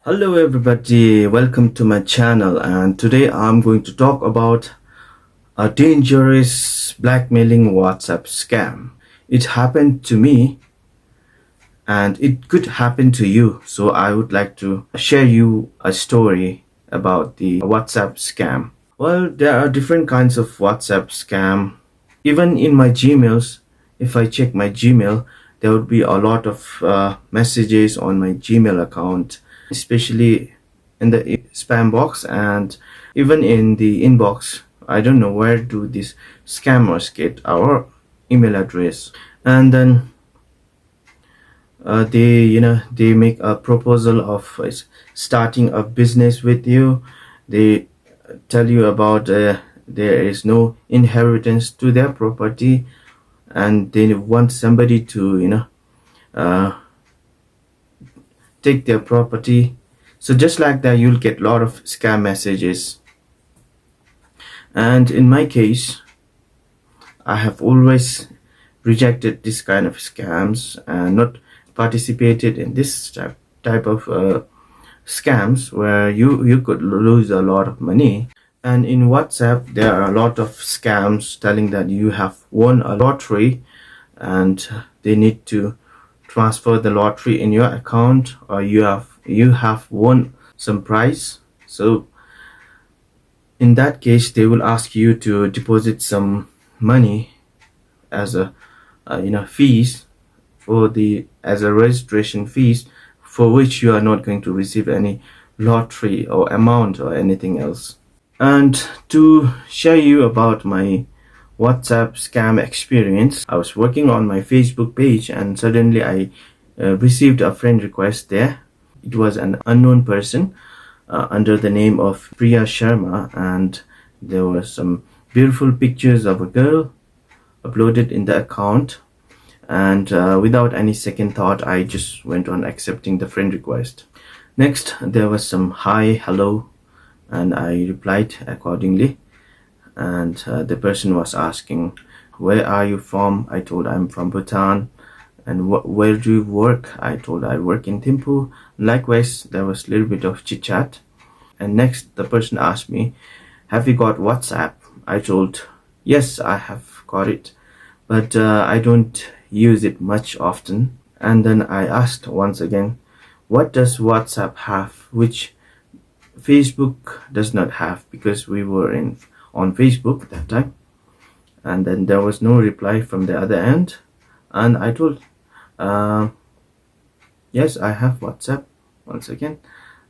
Hello everybody, welcome to my channel, and today I'm going to talk about a dangerous blackmailing WhatsApp scam. It happened to me and it could happen to you, so I would like to share you a story about the WhatsApp scam. Well, there are different kinds of WhatsApp scam. Even in my Gmails, if I check my Gmail, there would be a lot of messages on my Gmail account, especially in the spam box and even in the inbox. I don't know where do these scammers get our email address, and then they make a proposal of starting a business with you. They tell you about there is no inheritance to their property, and they want somebody to uh, take their property. So just like that, you'll get a lot of scam messages. And in my case, I have always rejected this kind of scams and not participated in this type of scams where you could lose a lot of money. And in WhatsApp, there are a lot of scams telling that you have won a lottery and they need to transfer the lottery in your account, or you have won some prize. So in that case, they will ask you to deposit some money as a fees for the as a registration fees, for which you are not going to receive any lottery or amount or anything else. And to share you about my WhatsApp scam experience, I was working on my Facebook page and suddenly I received a friend request there. It was an unknown person under the name of Priya Sharma, and there were some beautiful pictures of a girl uploaded in the account. And without any second thought, I just went on accepting the friend request. Next, there was some hi, hello, and I replied accordingly. And the person was asking, where are you from? I told I'm from Bhutan. And where do you work? I told I work in Thimphu. Likewise, there was a little bit of chit chat. And next, the person asked me, have you got WhatsApp? I told, yes, I have got it, but I don't use it much often. And then I asked once again, what does WhatsApp have which Facebook does not have? Because we were on Facebook at that time. And then there was no reply from the other end. And I told, yes, I have WhatsApp once again.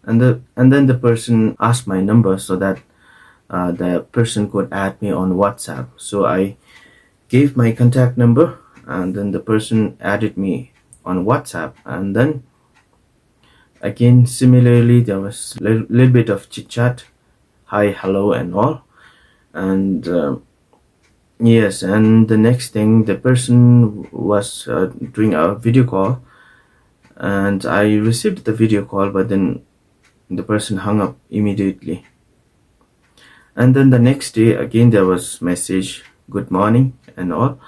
And then the person asked my number so that the person could add me on WhatsApp. So I gave my contact number, and then the person added me on WhatsApp. And then again, similarly, there was a little bit of chit chat, hi, hello, and all. And yes, and the next thing, the person was doing a video call, and I received the video call, but then the person hung up immediately. And then the next day, again, there was message, good morning, and all.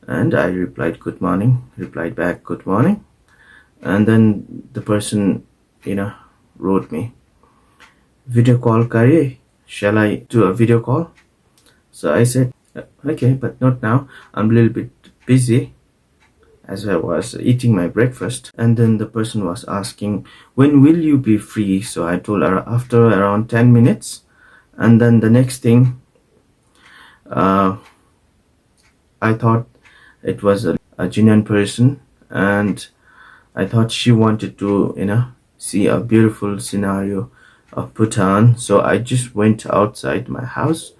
And I replied, good morning, replied back, good morning. And then the person, wrote me, video call kariye, shall I do a video call? So I said, okay, but not now. I'm a little bit busy as I was eating my breakfast. And then the person was asking, when will you be free? So I told her after around 10 minutes. And then the next thing, I thought it was a genuine person, and I thought she wanted to see a beautiful scenario of Bhutan. So I just went outside my house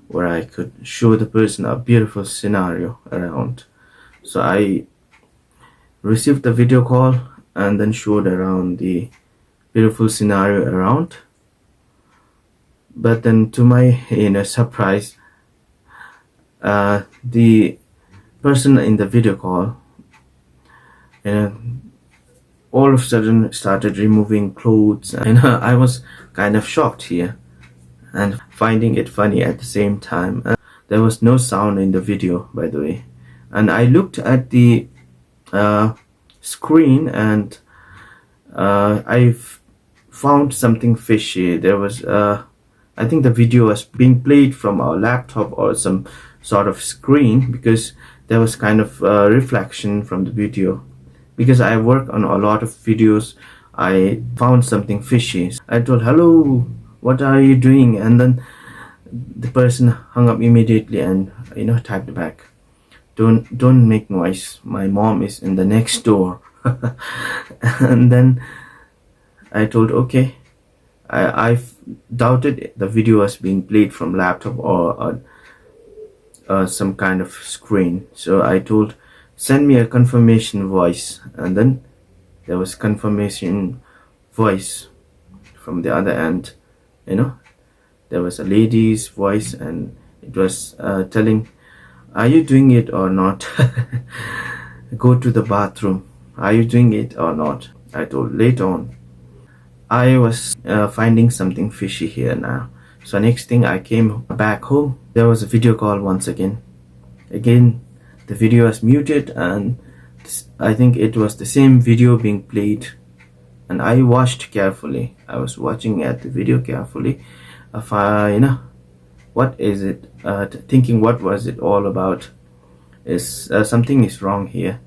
where I could show the person a beautiful scenario around. So I received the video call and then showed around the beautiful scenario around. But then to my surprise, the person in the video call all of a sudden started removing clothes, and I was kind of shocked here and finding it funny at the same time. There was no sound in the video, by the way, and I looked at the screen, and I found something fishy. There was I think the video was being played from our laptop or some sort of screen, because there was kind of reflection from the video. Because I work on a lot of videos, I found something fishy. I told, hello, what are you doing? And then the person hung up immediately and typed back, don't make noise, my mom is in the next door. And then I told, okay. I've doubted the video was being played from laptop or some kind of screen. So I told, send me a confirmation voice. And then there was confirmation voice from the other end. There was a lady's voice, and it was telling, are you doing it or not? Go to the bathroom. Are you doing it or not? I told, later on. I was finding something fishy here now. So next thing, I came back home. There was a video call once again. Again, the video was muted, and I think it was the same video being played. And I watched carefully. I was watching at the video carefully. If what is it? Thinking what was it all about? Is something is wrong here.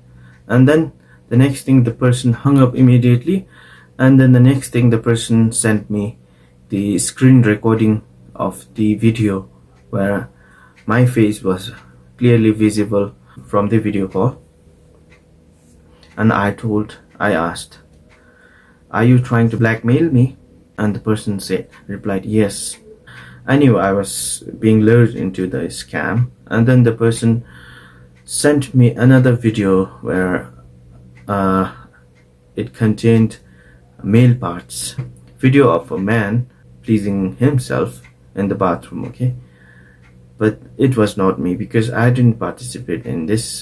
And then the next thing, the person hung up immediately. And then the next thing, the person sent me the screen recording of the video where my face was clearly visible from the video call. And I asked, are you trying to blackmail me? And the person replied, yes. I knew I was being lured into the scam. And then the person sent me another video where it contained male parts, video of a man pleasing himself in the bathroom. Okay, but it was not me, because I didn't participate in this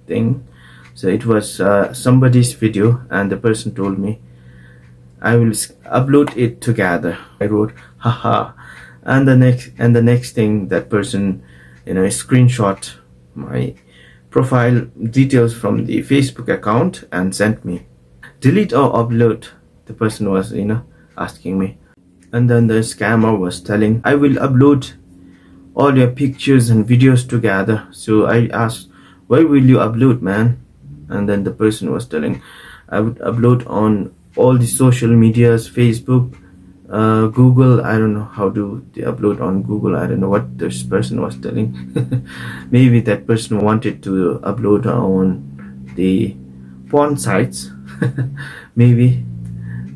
thing. So it was somebody's video, and the person told me I will upload it together. I wrote haha, and the next thing, that person screenshot my profile details from the Facebook account and sent me. Delete or upload, the person was asking me. And then the scammer was telling, I will upload all your pictures and videos together. So I asked, where will you upload, man? And then the person was telling, I would upload on all the social medias, Facebook, Google. I don't know how do they upload on Google. I don't know what this person was telling. Maybe that person wanted to upload on the porn sites. Maybe.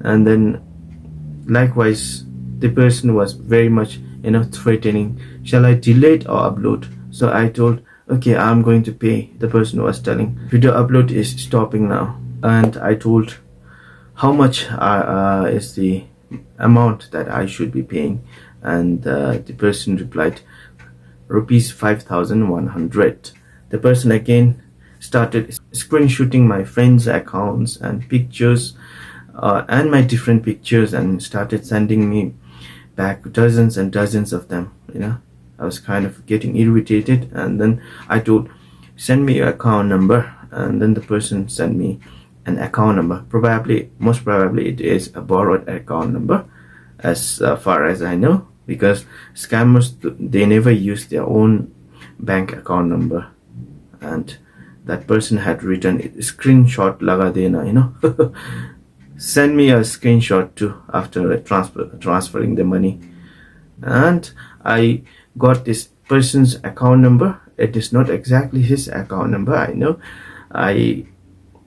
And then likewise, the person was very much threatening, shall I delete or upload? So I told, okay, I'm going to pay. The person was telling, video upload is stopping now. And I told how much is the amount that I should be paying. And the person replied, rupees 5,100. The person again started screenshotting my friends' accounts and pictures, and my different pictures, and started sending me back dozens and dozens of them. I was kind of getting irritated, and then I told, send me your account number. And then the person sent me an account number. Most probably it is a borrowed account number, as far as I know, because scammers, they never use their own bank account number. And that person had written, screenshot laga dena, send me a screenshot too after transferring the money. And I got this person's account number. It is not exactly his account number, I know. I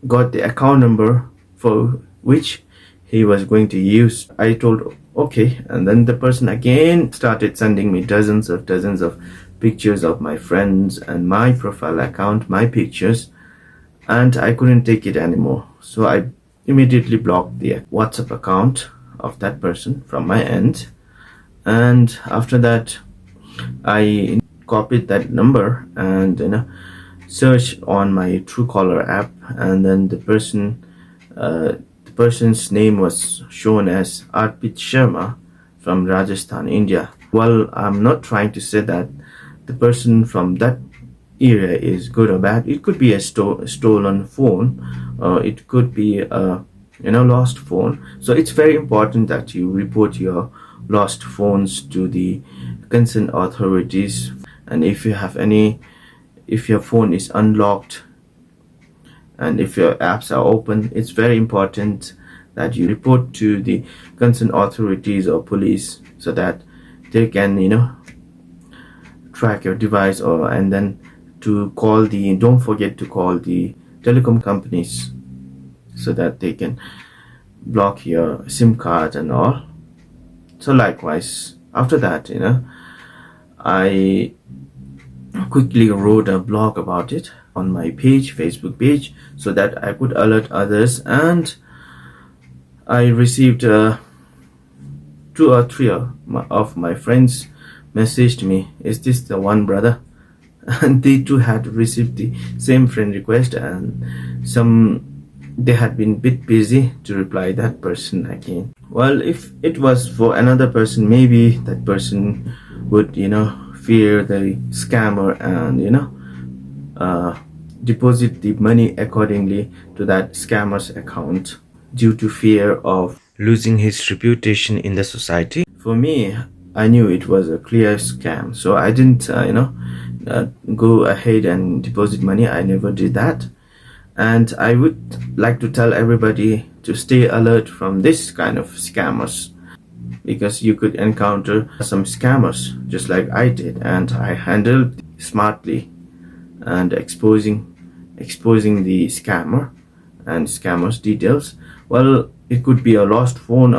got the account number for which he was going to use. I told, okay. And then the person again started sending me dozens of pictures of my friends and my profile account, my pictures, and I couldn't take it anymore. So I immediately blocked the WhatsApp account of that person from my end. And after that, I copied that number and searched on my Truecaller app, and then the person's name was shown as Arpit Sharma from Rajasthan, India. Well, I'm not trying to say that the person from that area is good or bad. It could be a stolen phone, or it could be a lost phone. So it's very important that you report your lost phones to the concerned authorities. And if you have any, if your phone is unlocked and if your apps are open, it's very important that you report to the concerned authorities or police, so that they can track your device, or and then to call the, don't forget to call the telecom companies, so that they can block your SIM card and all. So likewise, after that, I quickly wrote a blog about it on my page, Facebook page, so that I could alert others. And I received 2 or 3 of my friends messaged me, "Is this the one, brother?" And they too had received the same friend request, and they had been a bit busy to reply that person again. Well, if it was for another person, maybe that person would fear the scammer and deposit the money accordingly to that scammer's account, due to fear of losing his reputation in the society. For me, I knew it was a clear scam, so I didn't go ahead and deposit money. I never did that. And I would like to tell everybody to stay alert from this kind of scammers, because you could encounter some scammers just like I did, and I handled smartly and exposing the scammer and scammer's details. Well, it could be a lost phone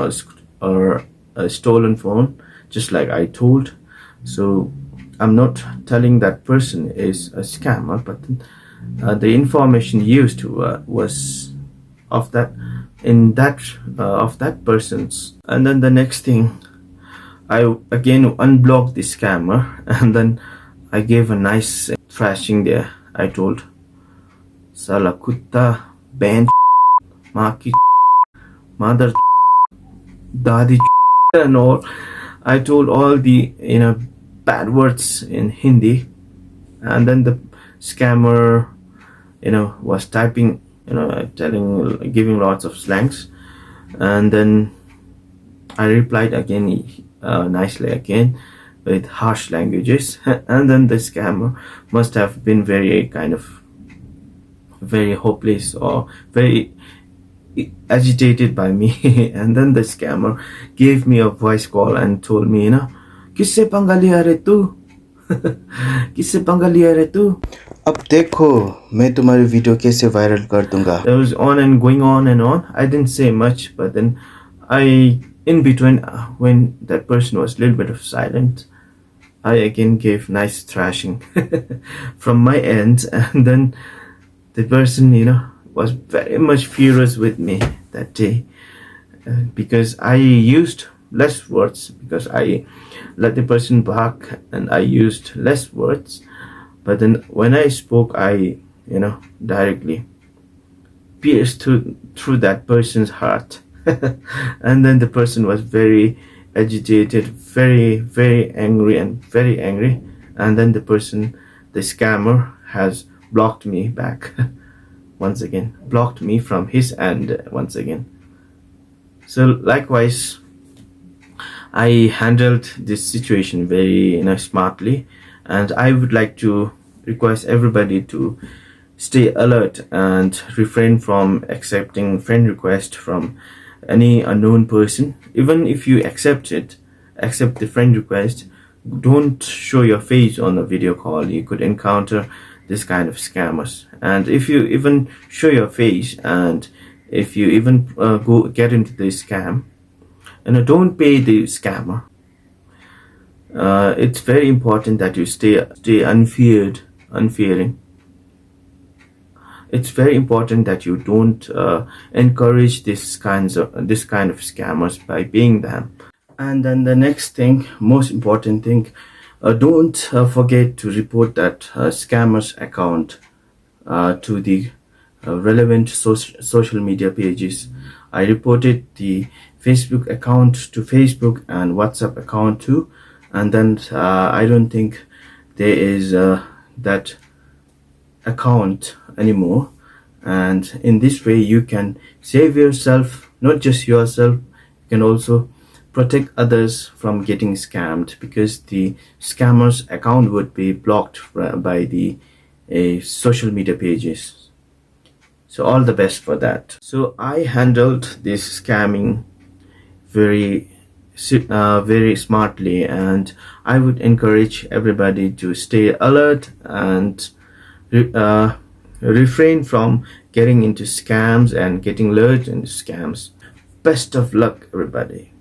or a stolen phone, just like I told. So I'm not telling that person is a scammer, but the information used was of that of that person's. And then the next thing, I again unblocked the scammer, and then I gave a nice thrashing there. I told, "Sala kutta, ben, maki, mother, dadi," and all. I told all the bad words in Hindi, and then the scammer was typing, giving lots of slangs. And then I replied again, nicely again, with harsh languages. And then the scammer must have been very hopeless or very agitated by me. And then the scammer gave me a voice call and told me, "Kisse पंगा लिया रे तू? किससे पंगा लिया रे तू? अब देखो मैं तुम्हारी वीडियो कैसे वायरल कर दूंगा." It was on and going on and on. I didn't say much, but then in between, when that person was a little bit of silent, I again gave nice thrashing from my end. And then the person was very much furious with me that day, because I used less words, because I let the person back and I used less words. But then when I spoke, I directly pierced through that person's heart. And then the person was very agitated, very, very angry, and then the scammer has blocked me back once again, blocked me from his end once again. So likewise, I handled this situation very smartly, and I would like to request everybody to stay alert and refrain from accepting friend request from any unknown person. Even if you accept the friend request, don't show your face on a video call. You could encounter this kind of scammers. And if you even show your face, and if you even go get into this scam, don't pay the scammer. It's very important that you stay unfearing. It's very important that you don't encourage this kind of scammers by paying them. And then the next thing, most important thing, don't forget to report that scammer's account to the relevant social media pages. I reported the Facebook account to Facebook and WhatsApp account too. And then I don't think there is that account anymore. and in this way you can save yourself, not just yourself, you can also protect others from getting scammed, because the scammer's account would be blocked by the social media pages. So all the best for that. So I handled this scamming very very smartly, and I would encourage everybody to stay alert and re- uh, refrain from getting into scams and getting lured into scams. Best of luck, everybody.